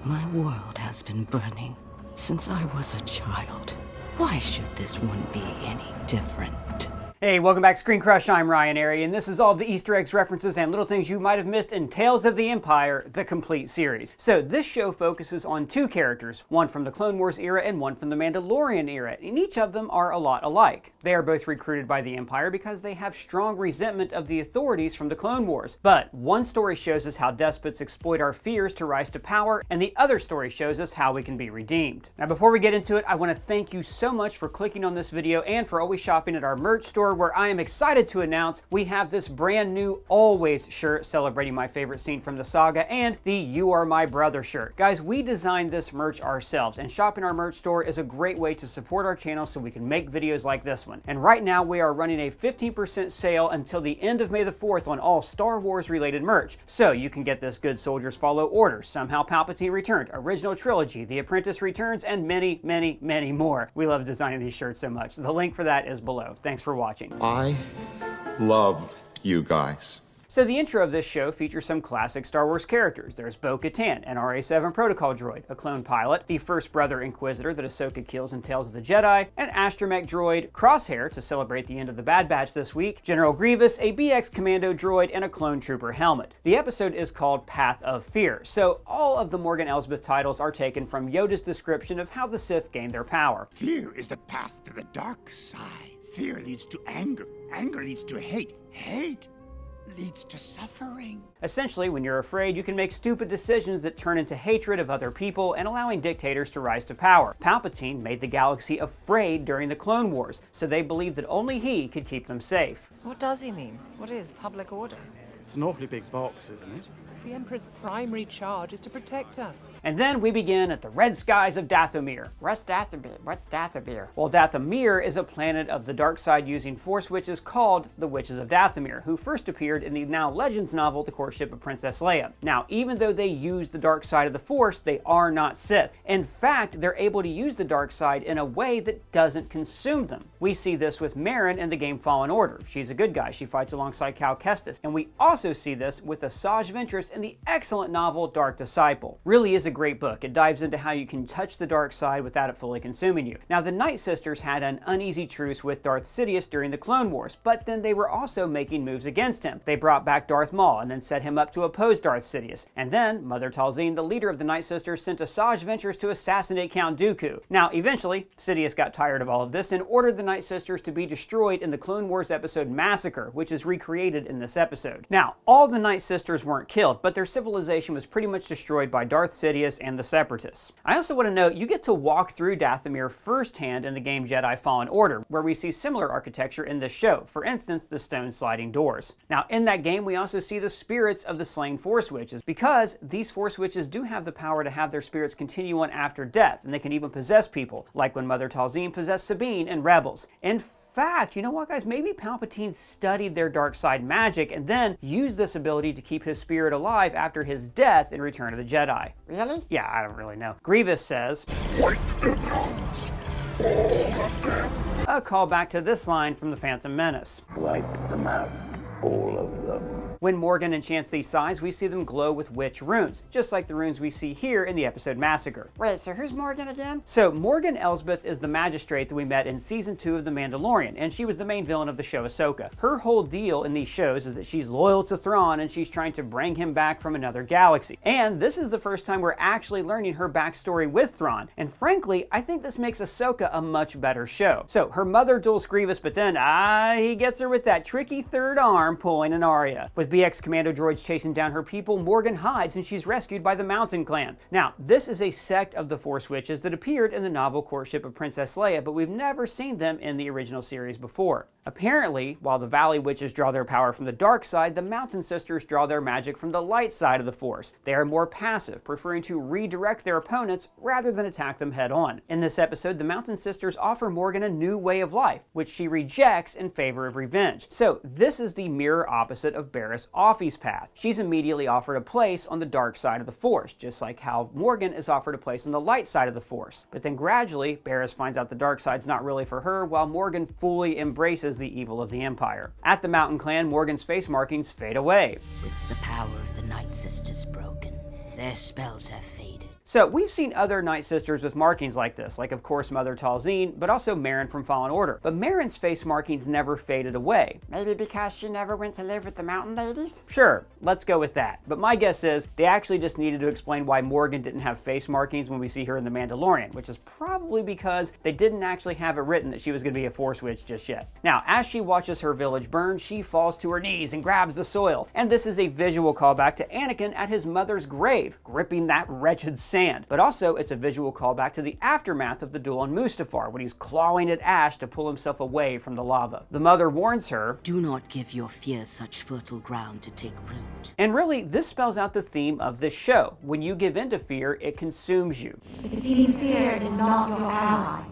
My world has been burning since I was a child. Why should this one be any different? Hey, welcome back to ScreenCrush. I'm Ryan Harriet, and this is all the Easter eggs, references, and little things you might have missed in Tales of the Empire, the complete series. So this show focuses on two characters, one from the Clone Wars era and one from the Mandalorian era, and each of them are a lot alike. They are both recruited by the Empire because they have strong resentment of the authorities from the Clone Wars. But one story shows us how despots exploit our fears to rise to power, and the other story shows us how we can be redeemed. Now before we get into it, I want to thank you so much for clicking on this video and for always shopping at our merch store, where I am excited to announce we have this brand new Always shirt celebrating my favorite scene from the saga, and the You Are My Brother shirt. Guys, we designed this merch ourselves, and shopping our merch store is a great way to support our channel so we can make videos like this one. And right now we are running a 15% sale until the end of May the 4th on all Star Wars related merch. So you can get this Good Soldiers Follow Orders, Somehow Palpatine Returned, Original Trilogy, The Apprentice Returns, and many, many, many more. We love designing these shirts so much. The link for that is below. Thanks for watching. I love you guys. So the intro of this show features some classic Star Wars characters. There's Bo-Katan, an RA-7 protocol droid, a clone pilot, the first brother Inquisitor that Ahsoka kills in Tales of the Jedi, an astromech droid, Crosshair to celebrate the end of the Bad Batch this week, General Grievous, a BX commando droid, and a clone trooper helmet. The episode is called Path of Fear, so all of the Morgan Elsbeth titles are taken from Yoda's description of how the Sith gained their power. Fear is the path to the dark side. Fear leads to anger. Anger leads to hate. Hate leads to suffering. Essentially, when you're afraid, you can make stupid decisions that turn into hatred of other people and allowing dictators to rise to power. Palpatine made the galaxy afraid during the Clone Wars, so they believed that only he could keep them safe. What does he mean? What is public order? It's an awfully big box, isn't it? The Emperor's primary charge is to protect us. And then we begin at the red skies of Dathomir. What's Dathomir? Well, Dathomir is a planet of the dark side using force witches called the Witches of Dathomir, who first appeared in the now Legends novel, The Courtship of Princess Leia. Now, even though they use the dark side of the Force, they are not Sith. In fact, they're able to use the dark side in a way that doesn't consume them. We see this with Merrin in the game Fallen Order. She's a good guy. She fights alongside Cal Kestis. And we also see this with Asajj Ventress in the excellent novel Dark Disciple. Really is a great book. It dives into how you can touch the dark side without it fully consuming you. Now, the Night Sisters had an uneasy truce with Darth Sidious during the Clone Wars, but then they were also making moves against him. They brought back Darth Maul and then set him up to oppose Darth Sidious. And then Mother Talzin, the leader of the Night Sisters, sent Asajj Ventress to assassinate Count Dooku. Now, eventually, Sidious got tired of all of this and ordered the Night Sisters to be destroyed in the Clone Wars episode Massacre, which is recreated in this episode. Now, all the Night Sisters weren't killed, but their civilization was pretty much destroyed by Darth Sidious and the Separatists. I also want to note, you get to walk through Dathomir firsthand in the game Jedi Fallen Order, where we see similar architecture in this show, for instance, the stone sliding doors. Now, in that game, we also see the spirits of the slain Force Witches, because these Force Witches do have the power to have their spirits continue on after death, and they can even possess people, like when Mother Talzin possessed Sabine in Rebels. In fact, you know what, guys? Maybe Palpatine studied their dark side magic and then used this ability to keep his spirit alive after his death in Return of the Jedi. Really? Yeah, I don't really know. Grievous says, Wipe them out. All of them. a callback to this line from The Phantom Menace. Wipe them out. All of them. When Morgan enchants these signs, we see them glow with witch runes, just like the runes we see here in the episode Massacre. Wait, so who's Morgan again? So Morgan Elsbeth is the magistrate that we met in season 2 of The Mandalorian, and she was the main villain of the show Ahsoka. Her whole deal in these shows is that she's loyal to Thrawn and she's trying to bring him back from another galaxy. And this is the first time we're actually learning her backstory with Thrawn. And frankly, I think this makes Ahsoka a much better show. So her mother duels Grievous, but then he gets her with that tricky third arm pulling an Arya. With BX commando droids chasing down her people, Morgan hides and she's rescued by the Mountain Clan. Now, this is a sect of the Force Witches that appeared in the novel Courtship of Princess Leia, but we've never seen them in the original series before. Apparently, while the Valley Witches draw their power from the dark side, the Mountain Sisters draw their magic from the light side of the Force. They are more passive, preferring to redirect their opponents rather than attack them head on. In this episode, the Mountain Sisters offer Morgan a new way of life, which she rejects in favor of revenge. So this is the mirror opposite of Barriss Offee's path. She's immediately offered a place on the dark side of the Force, just like how Morgan is offered a place on the light side of the Force. But then gradually, Barriss finds out the dark side's not really for her, while Morgan fully embraces the evil of the Empire. At the Mountain Clan, Morgan's face markings fade away. With the power of the Night Sisters broken, their spells have faded. So we've seen other Night Sisters with markings like this, like of course Mother Talzine, but also Merrin from Fallen Order. But Merrin's face markings never faded away. Maybe because she never went to live with the mountain ladies? Sure, let's go with that. But my guess is they actually just needed to explain why Morgan didn't have face markings when we see her in The Mandalorian, which is probably because they didn't actually have it written that she was going to be a Force witch just yet. Now, as she watches her village burn, she falls to her knees and grabs the soil. And this is a visual callback to Anakin at his mother's grave, gripping that wretched sand. But also, it's a visual callback to the aftermath of the duel on Mustafar, when he's clawing at ash to pull himself away from the lava. The mother warns her, Do not give your fear such fertile ground to take root. and really, this spells out the theme of this show. When you give in to fear, it consumes you. It seems fear is not your ally,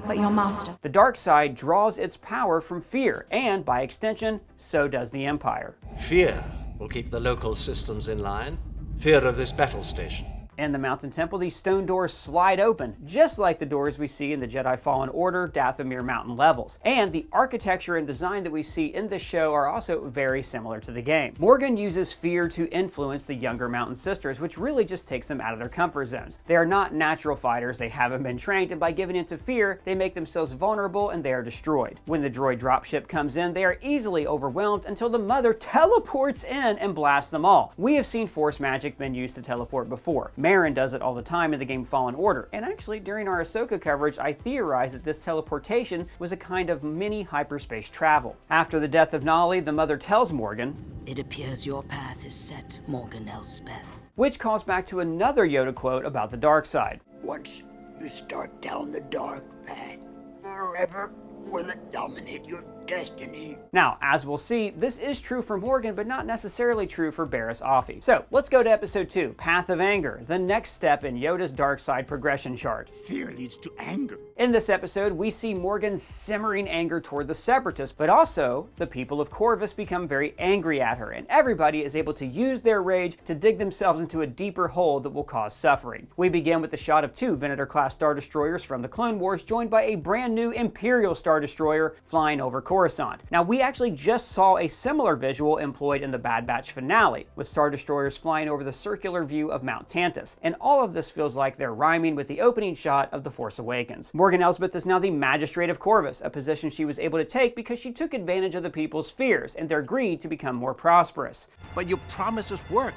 but your master. The dark side draws its power from fear, and by extension, so does the Empire. Fear will keep the local systems in line. Fear of this battle station. In the Mountain Temple, these stone doors slide open, just like the doors we see in the Jedi Fallen Order Dathomir Mountain levels. And the architecture and design that we see in this show are also very similar to the game. Morgan uses fear to influence the younger Mountain Sisters, which really just takes them out of their comfort zones. They are not natural fighters, they haven't been trained, and by giving in to fear, they make themselves vulnerable and they are destroyed. When the droid dropship comes in, they are easily overwhelmed until the mother teleports in and blasts them all. We have seen Force magic been used to teleport before. Merrin does it all the time in the game Fallen Order, and actually during our Ahsoka coverage I theorized that this teleportation was a kind of mini hyperspace travel. After the death of Nolly, the mother tells Morgan, It appears your path is set, Morgan Elsbeth. which calls back to another Yoda quote about the dark side. Once you start down the dark path, forever will it dominate your destiny. Now, as we'll see, this is true for Morgan, but not necessarily true for Barriss Offee. So, let's go to episode 2, Path of Anger, the next step in Yoda's dark side progression chart. Fear leads to anger. In this episode, we see Morgan's simmering anger toward the Separatists, but also the people of Corvus become very angry at her, and everybody is able to use their rage to dig themselves into a deeper hole that will cause suffering. We begin with the shot of 2 Venator-class Star Destroyers from the Clone Wars, joined by a brand new Imperial Star Destroyer flying over Coruscant. Now, we actually just saw a similar visual employed in the Bad Batch finale, with Star Destroyers flying over the circular view of Mount Tantus, and all of this feels like they're rhyming with the opening shot of The Force Awakens. Morgan Elsbeth is now the Magistrate of Corvus, a position she was able to take because she took advantage of the people's fears and their greed to become more prosperous. But you promised us work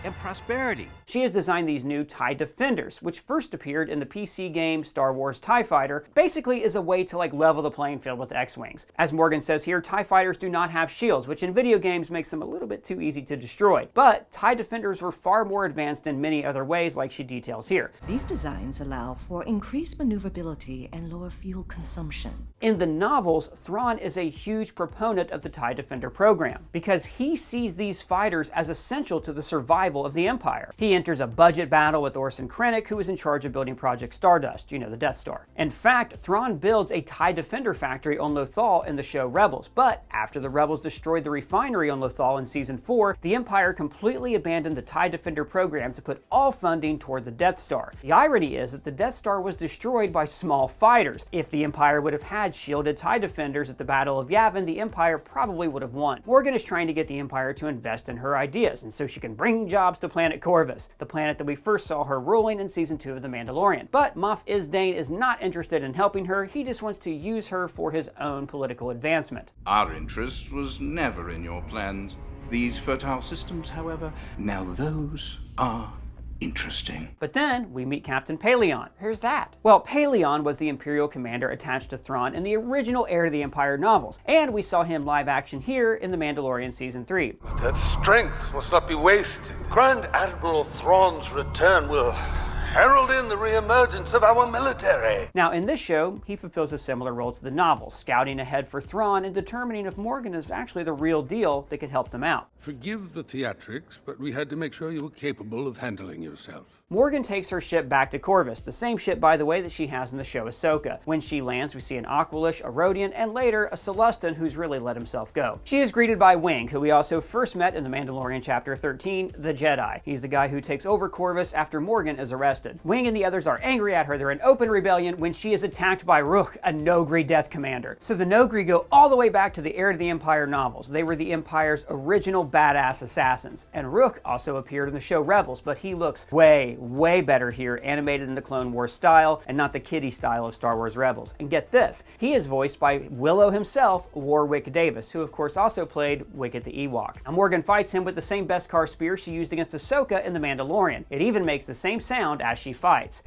and prosperity. She has designed these new TIE Defenders, which first appeared in the PC game Star Wars TIE Fighter, basically is a way to level the playing field with X-Wings. As Morgan says here, TIE Fighters do not have shields, which in video games makes them a little bit too easy to destroy. But TIE Defenders were far more advanced in many other ways, like she details here. These designs allow for increased maneuverability and lower fuel consumption. In the novels, Thrawn is a huge proponent of the TIE Defender program, because he sees these fighters as essential to the survival of the Empire. He enters a budget battle with Orson Krennic, who is in charge of building Project Stardust, you know, the Death Star. In fact, Thrawn builds a TIE Defender factory on Lothal in the show Rebels, but after the Rebels destroyed the refinery on Lothal in Season 4, the Empire completely abandoned the TIE Defender program to put all funding toward the Death Star. The irony is that the Death Star was destroyed by small fighters. If the Empire would have had shielded TIE Defenders at the Battle of Yavin, the Empire probably would have won. Morgan is trying to get the Empire to invest in her ideas, and so she can bring jobs to planet Corvus, the planet that we first saw her ruling in Season 2 of The Mandalorian. But Moff Isdane is not interested in helping her, he just wants to use her for his own political advancement. Our interest was never in your plans. These fertile systems, however, now those are interesting. But then we meet Captain Paleon. Who's that? Well, Paleon was the Imperial commander attached to Thrawn in the original Heir to the Empire novels, and we saw him live action here in The Mandalorian Season 3. But that strength must not be wasted. Grand Admiral Thrawn's return will herald in the reemergence of our military. Now, in this show, he fulfills a similar role to the novel, scouting ahead for Thrawn and determining if Morgan is actually the real deal that could help them out. Forgive the theatrics, but we had to make sure you were capable of handling yourself. Morgan takes her ship back to Corvus, the same ship, by the way, that she has in the show Ahsoka. When she lands, we see an Aqualish, a Rodian, and later a Celestin who's really let himself go. She is greeted by Wing, who we also first met in The Mandalorian Chapter 13, the Jedi. He's the guy who takes over Corvus after Morgan is arrested. Wing and the others are angry at her. They're in open rebellion when she is attacked by Rook, a Nogri Death Commander. So the Nogri go all the way back to the Heir to the Empire novels. They were the Empire's original badass assassins. And Rook also appeared in the show Rebels, but he looks way way, way better here, animated in the Clone Wars style and not the kiddie style of Star Wars Rebels. And get this, he is voiced by Willow himself, Warwick Davis, who of course also played Wicket the Ewok. Now Morgan fights him with the same Beskar spear she used against Ahsoka in The Mandalorian. It even makes the same sound as she fights.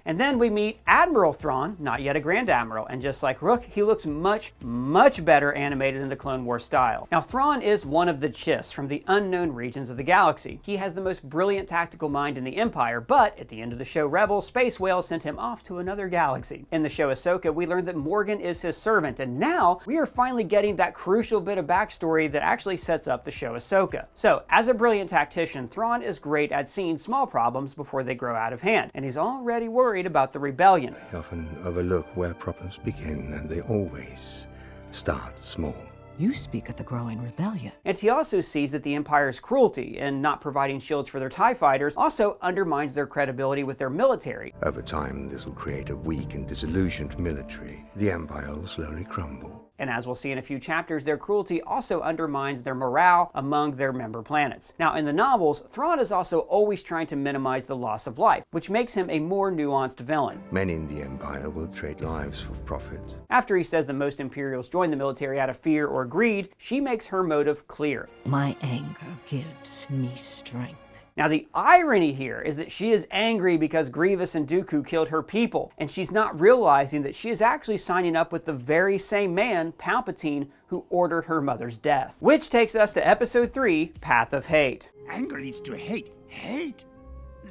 And then we meet Admiral Thrawn, not yet a Grand Admiral, and just like Rook, he looks much, much better animated in the Clone Wars style. Now Thrawn is one of the Chiss from the unknown regions of the galaxy. He has the most brilliant tactical mind in the Empire, but at the end of the show Rebels, Space Whale sent him off to another galaxy. In the show Ahsoka, we learned that Morgan is his servant, and now we are finally getting that crucial bit of backstory that actually sets up the show Ahsoka. So, as a brilliant tactician, Thrawn is great at seeing small problems before they grow out of hand, and he's already worried about the rebellion. They often overlook where problems begin, and they always start small. You speak of the growing rebellion. And he also sees that the Empire's cruelty in not providing shields for their TIE fighters also undermines their credibility with their military. Over time, this will create a weak and disillusioned military. The Empire will slowly crumble. And as we'll see in a few chapters, their cruelty also undermines their morale among their member planets. Now, in the novels, Thrawn is also always trying to minimize the loss of life, which makes him a more nuanced villain. Many in the Empire will trade lives for profit. After he says that most Imperials join the military out of fear or greed, she makes her motive clear. My anger gives me strength. Now the irony here is that she is angry because Grievous and Dooku killed her people, and she's not realizing that she is actually signing up with the very same man, Palpatine, who ordered her mother's death. Which takes us to Episode 3, Path of Hate. Anger leads to hate. Hate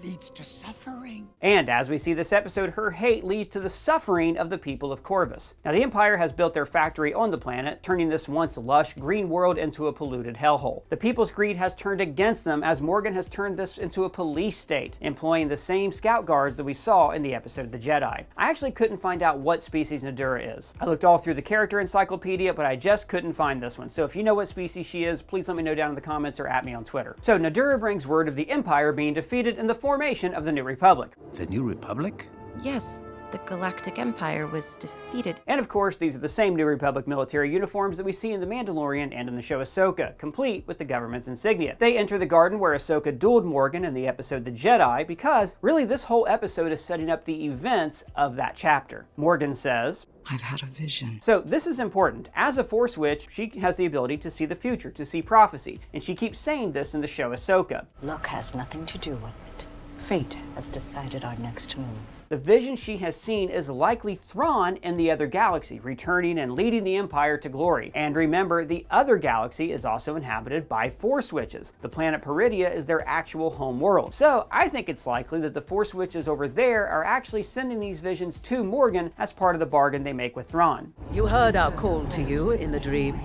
leads to suffering. And as we see this episode, her hate leads to the suffering of the people of Corvus. Now the Empire has built their factory on the planet, turning this once lush green world into a polluted hellhole. The people's greed has turned against them as Morgan has turned this into a police state, employing the same scout guards that we saw in the episode The Jedi. I actually couldn't find out what species Nadura is. I looked all through the character encyclopedia, but I just couldn't find this one. So if you know what species she is, please let me know down in the comments or at me on Twitter. So Nadura brings word of the Empire being defeated in the formation of the New Republic. The New Republic? Yes, the Galactic Empire was defeated. And of course, these are the same New Republic military uniforms that we see in The Mandalorian and in the show Ahsoka, complete with the government's insignia. They enter the garden where Ahsoka dueled Morgan in the episode The Jedi, because really this whole episode is setting up the events of that chapter. Morgan says, I've had a vision. So this is important. As a Force Witch, she has the ability to see the future, to see prophecy, and she keeps saying this in the show Ahsoka. Luck has nothing to do with it. Fate has decided our next move. The vision she has seen is likely Thrawn in the other galaxy, returning and leading the Empire to glory. And remember, the other galaxy is also inhabited by Force Witches. The planet Peridia is their actual home world. So I think it's likely that the Force Witches over there are actually sending these visions to Morgan as part of the bargain they make with Thrawn. You heard our call to you in the dream.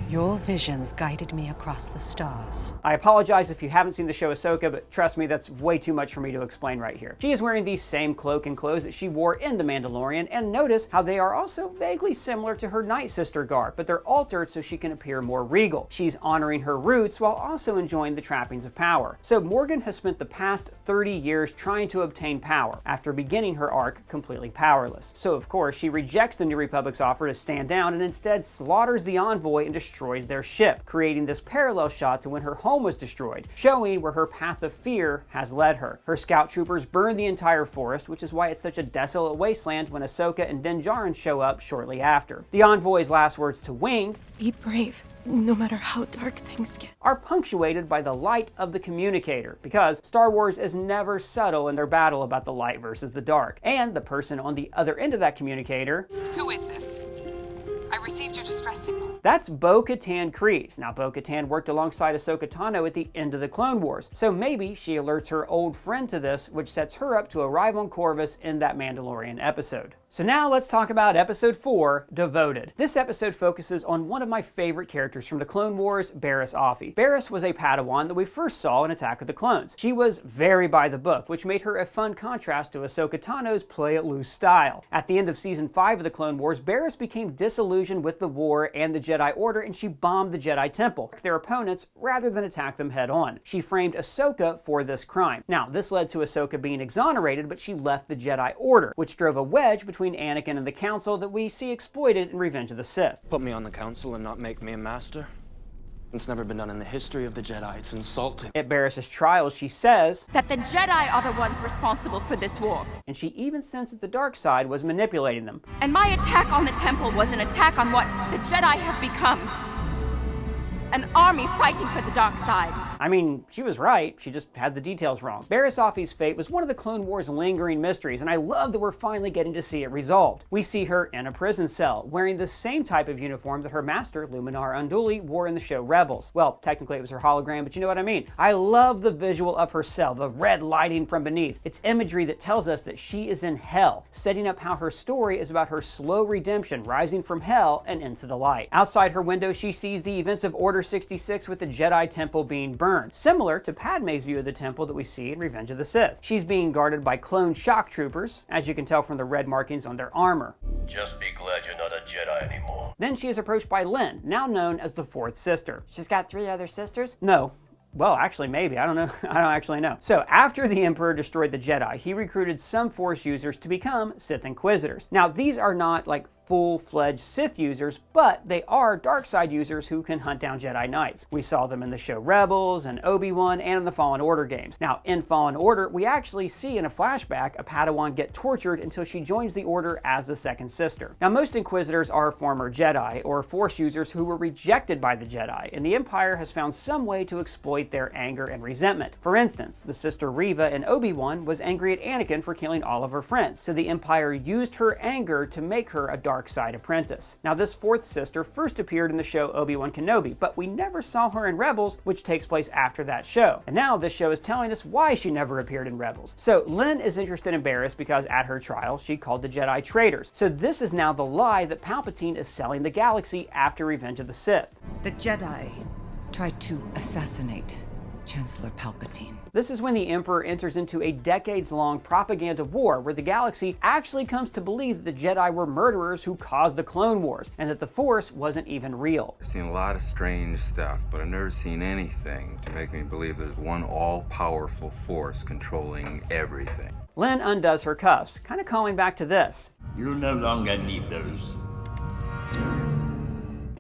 Your visions guided me across the stars. I apologize if you haven't seen the show Ahsoka, but trust me, that's way too much for me to explain right here. She is wearing the same cloak and clothes that she wore in The Mandalorian, and notice how they are also vaguely similar to her Night Sister garb, but they're altered so she can appear more regal. She's honoring her roots while also enjoying the trappings of power. So Morgan has spent the past 30 years trying to obtain power, after beginning her arc completely powerless. So of course, she rejects the New Republic's offer to stand down and instead slaughters the envoy and destroys their ship, creating this parallel shot to when her home was destroyed, showing where her path of fear has led her. Her scout troopers burn the entire forest, which is why it's such a desolate wasteland when Ahsoka and Din Djarin show up shortly after. The envoy's last words to Wing, "Be brave, no matter how dark things get," are punctuated by the light of the communicator, because Star Wars is never subtle in their battle about the light versus the dark. And the person on the other end of that communicator, "Who is this? I received your distress signal." That's Bo-Katan Kryze. Now, Bo-Katan worked alongside Ahsoka Tano at the end of the Clone Wars, so maybe she alerts her old friend to this, which sets her up to arrive on Corvus in that Mandalorian episode. So now let's talk about Episode 4, Devoted. This episode focuses on one of my favorite characters from the Clone Wars, Barriss Offee. Barriss was a Padawan that we first saw in Attack of the Clones. She was very by the book, which made her a fun contrast to Ahsoka Tano's play-it-loose style. At the end of Season 5 of the Clone Wars, Barriss became disillusioned with the war and the Jedi Order, and she bombed the Jedi Temple, their opponents, rather than attack them head-on. She framed Ahsoka for this crime. Now, this led to Ahsoka being exonerated, but she left the Jedi Order, which drove a wedge between Anakin and the Council that we see exploited in Revenge of the Sith. Put me on the Council and not make me a master? It's never been done in the history of the Jedi. It's insulting. At Barris's trial, she says that the Jedi are the ones responsible for this war. And she even sensed that the dark side was manipulating them. And my attack on the temple was an attack on what the Jedi have become. An army fighting for the dark side. I mean, she was right, she just had the details wrong. Barriss Offee's fate was one of the Clone Wars' lingering mysteries, and I love that we're finally getting to see it resolved. We see her in a prison cell, wearing the same type of uniform that her master, Luminar Unduli, wore in the show Rebels. Well, technically it was her hologram, but you know what I mean. I love the visual of her cell, the red lighting from beneath. It's imagery that tells us that she is in hell, setting up how her story is about her slow redemption, rising from hell and into the light. Outside her window, she sees the events of Order 66 with the Jedi Temple being burned, similar to Padme's view of the temple that we see in Revenge of the Sith. She's being guarded by clone shock troopers, as you can tell from the red markings on their armor. Just be glad you're not a Jedi anymore. Then she is approached by Lynn, now known as the Fourth Sister. She's got 3 other sisters? No. Well, actually, maybe. I don't know. I don't actually know. So, after the Emperor destroyed the Jedi, he recruited some Force users to become Sith Inquisitors. Now, these are not like full-fledged Sith users, but they are dark side users who can hunt down Jedi Knights. We saw them in the show Rebels and Obi-Wan and in the Fallen Order games. Now, in Fallen Order, we actually see in a flashback a Padawan get tortured until she joins the Order as the second sister. Now, most Inquisitors are former Jedi or Force users who were rejected by the Jedi, and the Empire has found some way to exploit their anger and resentment. For instance, the sister Reva in Obi-Wan was angry at Anakin for killing all of her friends, so the Empire used her anger to make her a dark side apprentice. Now, this fourth sister first appeared in the show Obi-Wan Kenobi, but we never saw her in Rebels, which takes place after that show. And now this show is telling us why she never appeared in Rebels. So Lynn is interested in Barriss because at her trial, she called the Jedi traitors. So this is now the lie that Palpatine is selling the galaxy after Revenge of the Sith. The Jedi tried to assassinate Chancellor Palpatine. This is when the Emperor enters into a decades-long propaganda war where the galaxy actually comes to believe that the Jedi were murderers who caused the Clone Wars, and that the Force wasn't even real. I've seen a lot of strange stuff, but I've never seen anything to make me believe there's one all-powerful force controlling everything. Lynn undoes her cuffs, kind of calling back to this. You'll no longer need those.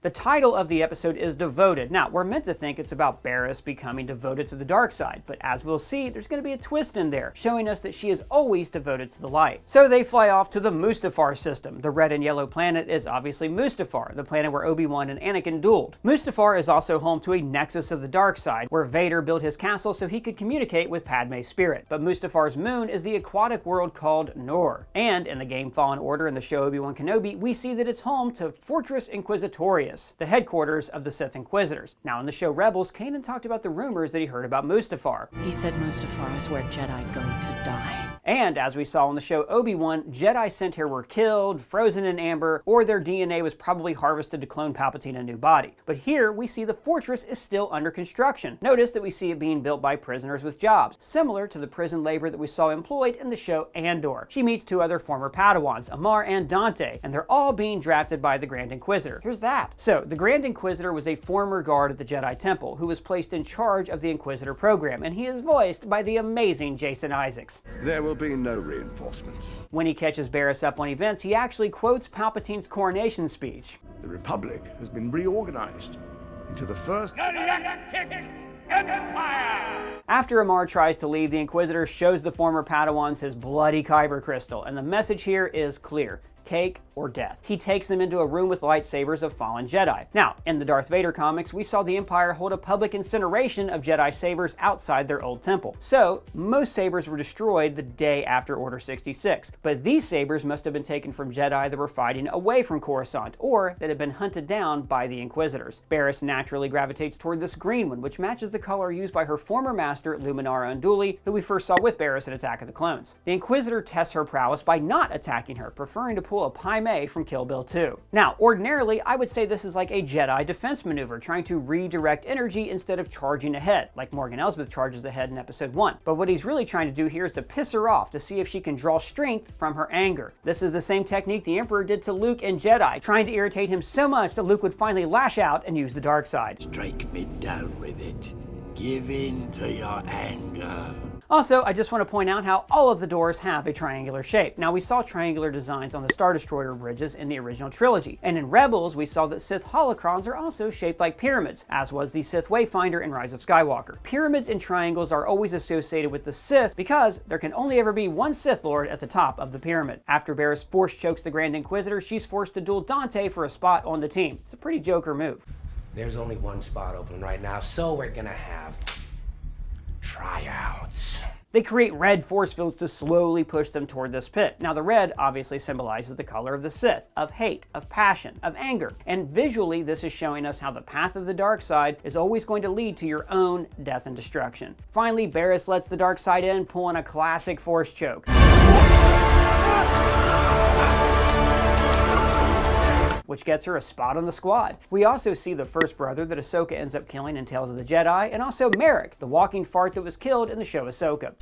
The title of the episode is Devoted. Now, we're meant to think it's about Barriss becoming devoted to the dark side, but as we'll see, there's going to be a twist in there, showing us that she is always devoted to the light. So they fly off to the Mustafar system. The red and yellow planet is obviously Mustafar, the planet where Obi-Wan and Anakin dueled. Mustafar is also home to a nexus of the dark side, where Vader built his castle so he could communicate with Padme's spirit. But Mustafar's moon is the aquatic world called Nor. And in the game Fallen Order and the show Obi-Wan Kenobi, we see that it's home to Fortress Inquisitorius, the headquarters of the Sith Inquisitors. Now in the show Rebels, Kanan talked about the rumors that he heard about Mustafar. He said Mustafar is where Jedi go to die. And as we saw in the show Obi-Wan, Jedi sent here were killed, frozen in amber, or their DNA was probably harvested to clone Palpatine a new body. But here we see the fortress is still under construction. Notice that we see it being built by prisoners with jobs, similar to the prison labor that we saw employed in the show Andor. She meets 2 other former Padawans, Amar and Dante, and they're all being drafted by the Grand Inquisitor. Who's that? So, the Grand Inquisitor was a former guard at the Jedi Temple who was placed in charge of the Inquisitor program, and he is voiced by the amazing Jason Isaacs. There will be no reinforcements. When he catches Barriss up on events, he actually quotes Palpatine's coronation speech. The Republic has been reorganized into the first Galactic Empire! After Amar tries to leave, the Inquisitor shows the former Padawans his bloody Kyber crystal, and the message here is clear. Cake or death. He takes them into a room with lightsabers of fallen Jedi. Now, in the Darth Vader comics, we saw the Empire hold a public incineration of Jedi sabers outside their old temple. So, most sabers were destroyed the day after Order 66. But these sabers must have been taken from Jedi that were fighting away from Coruscant, or that had been hunted down by the Inquisitors. Barriss naturally gravitates toward this green one, which matches the color used by her former master, Luminar Unduli, who we first saw with Barriss in Attack of the Clones. The Inquisitor tests her prowess by not attacking her, preferring to pull a Pai Mei from Kill Bill 2. Now, ordinarily, I would say this is like a Jedi defense maneuver, trying to redirect energy instead of charging ahead, like Morgan Elsbeth charges ahead in Episode 1. But what he's really trying to do here is to piss her off to see if she can draw strength from her anger. This is the same technique the Emperor did to Luke and Jedi, trying to irritate him so much that Luke would finally lash out and use the dark side. Strike me down with it. Give in to your anger. Also, I just want to point out how all of the doors have a triangular shape. Now, we saw triangular designs on the Star Destroyer bridges in the original trilogy, and in Rebels, we saw that Sith holocrons are also shaped like pyramids, as was the Sith Wayfinder in Rise of Skywalker. Pyramids and triangles are always associated with the Sith because there can only ever be one Sith Lord at the top of the pyramid. After Barriss force chokes the Grand Inquisitor, she's forced to duel Dante for a spot on the team. It's a pretty Joker move. There's only one spot open right now, so we're gonna have tryouts. They create red force fields to slowly push them toward this pit. Now, the red obviously symbolizes the color of the Sith, of hate, of passion, of anger. And visually, this is showing us how the path of the dark side is always going to lead to your own death and destruction. Finally, Barriss lets the dark side in, pulling a classic force choke, which gets her a spot on the squad. We also see the first brother that Ahsoka ends up killing in Tales of the Jedi, and also Merrick, the walking fart that was killed in the show Ahsoka.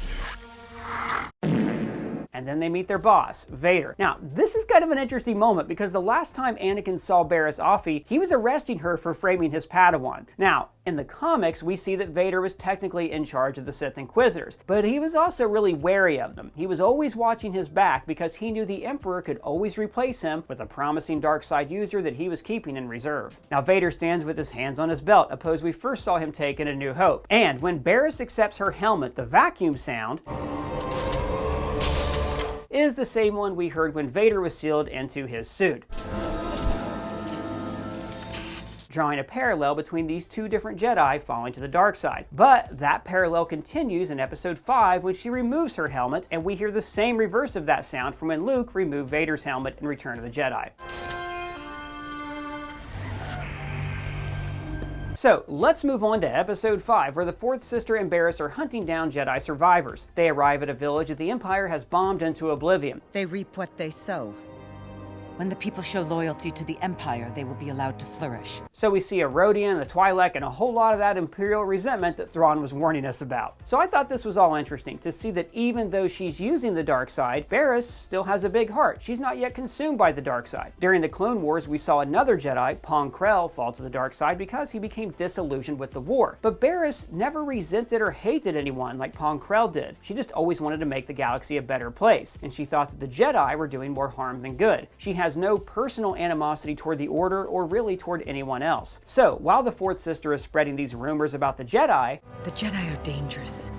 And then they meet their boss, Vader. Now, this is kind of an interesting moment because the last time Anakin saw Barriss Offee, he was arresting her for framing his Padawan. Now, in the comics, we see that Vader was technically in charge of the Sith Inquisitors, but he was also really wary of them. He was always watching his back because he knew the Emperor could always replace him with a promising dark side user that he was keeping in reserve. Now, Vader stands with his hands on his belt, a pose we first saw him take in A New Hope. And when Barriss accepts her helmet, the vacuum sound is the same one we heard when Vader was sealed into his suit, drawing a parallel between these two different Jedi falling to the dark side. But that parallel continues in Episode 5 when she removes her helmet, and we hear the same reverse of that sound from when Luke removed Vader's helmet in Return of the Jedi. So let's move on to Episode 5, where the Fourth Sister and Barriss are hunting down Jedi survivors. They arrive at a village that the Empire has bombed into oblivion. They reap what they sow. When the people show loyalty to the Empire, they will be allowed to flourish. So we see a Rodian, a Twi'lek, and a whole lot of that Imperial resentment that Thrawn was warning us about. So I thought this was all interesting, to see that even though she's using the dark side, Barriss still has a big heart. She's not yet consumed by the dark side. During the Clone Wars, we saw another Jedi, Pong Krell, fall to the dark side because he became disillusioned with the war. But Barriss never resented or hated anyone like Pong Krell did. She just always wanted to make the galaxy a better place, and she thought that the Jedi were doing more harm than good. She has no personal animosity toward the Order or really toward anyone else. So, while the Fourth Sister is spreading these rumors about the Jedi are dangerous.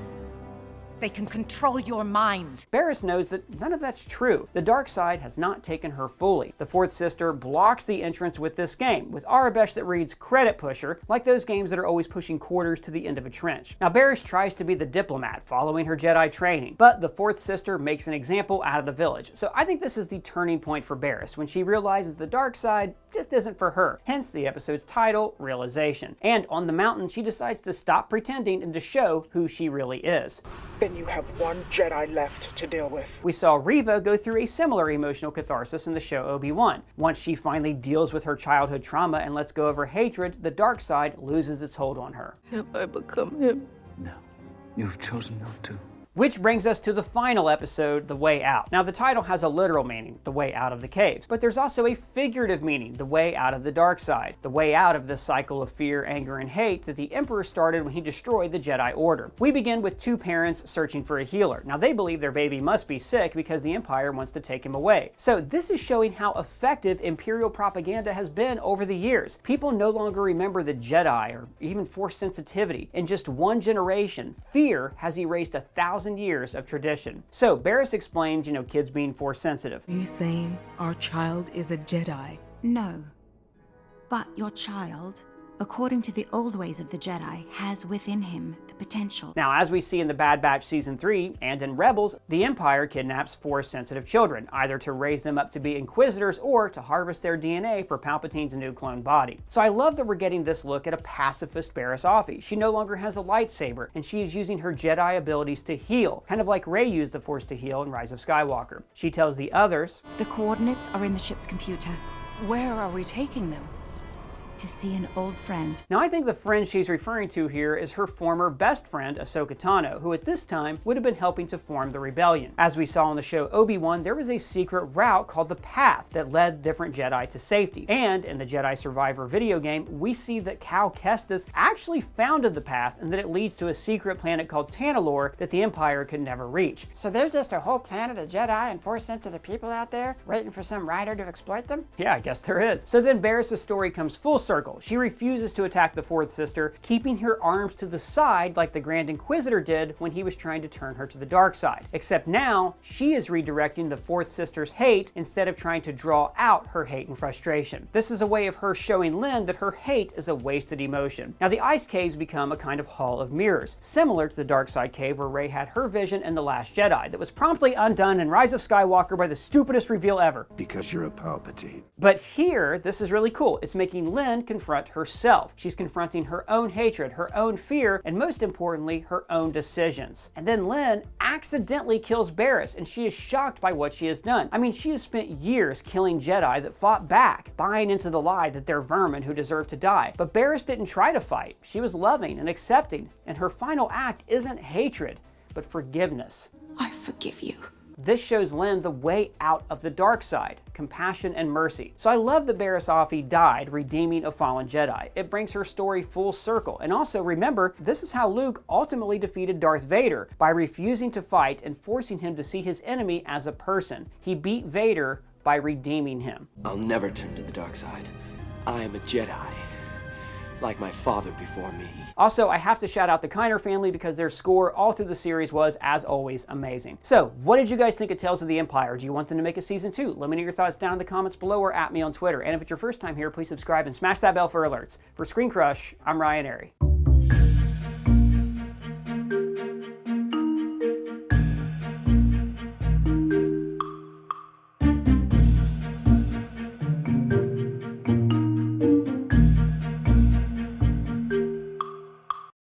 They can control your minds. Barriss knows that none of that's true. The dark side has not taken her fully. The Fourth Sister blocks the entrance with this game, with Arabesh that reads credit pusher, like those games that are always pushing quarters to the end of a trench. Now, Barriss tries to be the diplomat, following her Jedi training, but the Fourth Sister makes an example out of the village. So I think this is the turning point for Barriss, when she realizes the dark side just isn't for her. Hence the episode's title, Realization. And on the mountain, she decides to stop pretending and to show who she really is. Then you have one Jedi left to deal with. We saw Reva go through a similar emotional catharsis in the show Obi-Wan. Once she finally deals with her childhood trauma and lets go of her hatred, the dark side loses its hold on her. Have I become him? No, you've chosen not to. Which brings us to the final episode, The Way Out. Now, the title has a literal meaning, the way out of the caves, but there's also a figurative meaning, the way out of the dark side, the way out of this cycle of fear, anger, and hate that the Emperor started when he destroyed the Jedi Order. We begin with two parents searching for a healer. Now, they believe their baby must be sick because the Empire wants to take him away. So this is showing how effective Imperial propaganda has been over the years. People no longer remember the Jedi or even Force sensitivity. In just one generation, fear has erased 1,000 years of tradition. So Barriss explains, kids being Force sensitive. Are you saying our child is a Jedi? No. But your child, according to the old ways of the Jedi, has within him the potential. Now, as we see in The Bad Batch Season 3 and in Rebels, the Empire kidnaps Force-sensitive children, either to raise them up to be Inquisitors or to harvest their DNA for Palpatine's new clone body. So I love that we're getting this look at a pacifist Barriss Offee. She no longer has a lightsaber, and she is using her Jedi abilities to heal, kind of like Rey used the Force to heal in Rise of Skywalker. She tells the others, the coordinates are in the ship's computer. Where are we taking them? to see an old friend. Now I think the friend she's referring to here is her former best friend, Ahsoka Tano, who at this time would have been helping to form the rebellion. As we saw in the show Obi-Wan, there was a secret route called the Path that led different Jedi to safety. And in the Jedi Survivor video game, we see that Cal Kestis actually founded the Path and that it leads to a secret planet called Tanalorr that the Empire could never reach. So there's just a whole planet of Jedi and Force-sensitive people out there waiting for some rider to exploit them? Yeah, I guess there is. So then Barriss' story comes full circle. She refuses to attack the fourth sister, keeping her arms to the side like the Grand Inquisitor did when he was trying to turn her to the dark side. Except now, she is redirecting the fourth sister's hate instead of trying to draw out her hate and frustration. This is a way of her showing Lynn that her hate is a wasted emotion. Now the ice caves become a kind of hall of mirrors, similar to the dark side cave where Rey had her vision in The Last Jedi that was promptly undone in Rise of Skywalker by the stupidest reveal ever. Because you're a Palpatine. But here, this is really cool. It's making Lynn confront herself. She's confronting her own hatred, her own fear, and most importantly, her own decisions. And then Lynn accidentally kills Barriss, and she is shocked by what she has done. I mean, she has spent years killing Jedi that fought back, buying into the lie that they're vermin who deserve to die. But Barriss didn't try to fight. She was loving and accepting, and her final act isn't hatred, but forgiveness. I forgive you. This shows Lynn the way out of the dark side, compassion and mercy. So I love that Barriss Offee died redeeming a fallen Jedi. It brings her story full circle. And also remember, this is how Luke ultimately defeated Darth Vader, by refusing to fight and forcing him to see his enemy as a person. He beat Vader by redeeming him. I'll never turn to the dark side. I am a Jedi, like my father before me. Also, I have to shout out the Kiner family because their score all through the series was, as always, amazing. So, what did you guys think of Tales of the Empire? Do you want them to make a season 2? Let me know your thoughts down in the comments below or at me on Twitter. And if it's your first time here, please subscribe and smash that bell for alerts. For ScreenCrush, I'm Ryan Airy.